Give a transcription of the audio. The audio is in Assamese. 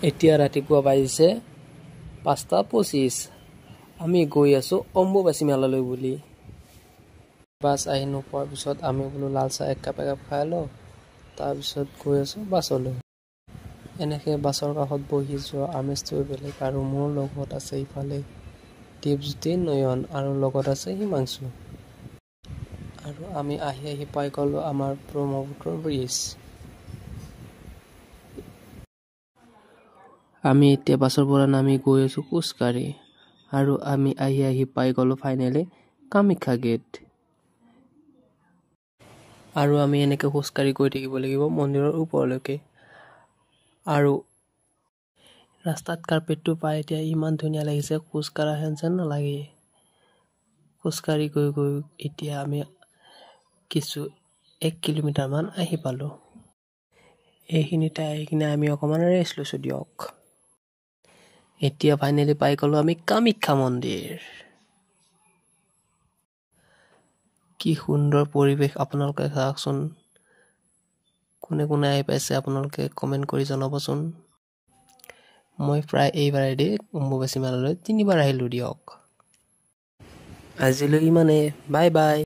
এতিয়া ৰাতিপুৱা বাজিছে 5:25 আমি গৈ আছো অম্বুবাচী মেলালৈ বুলি বাছ আহি নোপোৱাৰ পিছত আমি বোলো লাল চাহ এক কাপ খাই লওঁ তাৰপিছত গৈ আছো বাছলৈ এনেকে বাছৰ কাষত বহি যোৱা আমেজটো বেলেগ আৰু মোৰ লগত আছে ইফালে দীপজ্যোতি নয়ন আৰু লগত আছে হিমাংশু আৰু আমি আহি পাই গলো আমাৰ ব্ৰহ্মপুত্ৰ ব্ৰিজ আমি এতিয়া বাছৰ পৰা নামি গৈ আছো খোজকাঢ়ি আৰু আমি আহি পাই গলো ফাইনেলি কামাখ্যা গেট আৰু আমি এনেকে খোজকাঢ়ি গৈ থাকিব লাগিব মন্দিৰৰ ওপৰলৈকে আৰু ৰাস্তাত কাৰ্পেটটো পাই এতিয়া ইমান ধুনীয়া লাগিছে খোজকাঢ়া হেন নালাগে খোজকাঢ়ি গৈ এতিয়া আমি কিছু 1 কিলোমিটাৰ মান আহি পালো এইখিনিতে আহি কিনে আমি অকমান ৰেষ্ট লৈছো দিয়ক এতিয়া ফাইনেলি পাই গলো আমি কামাখ্যা মন্দিৰ কি সুন্দৰ পৰিৱেশ আপোনালোকে চাওকচোন কোনে কোনে আহি পাইছে আপোনালোকে কমেন্ট কৰি জনাবচোন মই প্ৰায় এইবাৰেদি অম্বুবাচী মেলালৈ 3 বাৰ আহিলো দিয়ক আজিলৈ ইমানে বাই বাই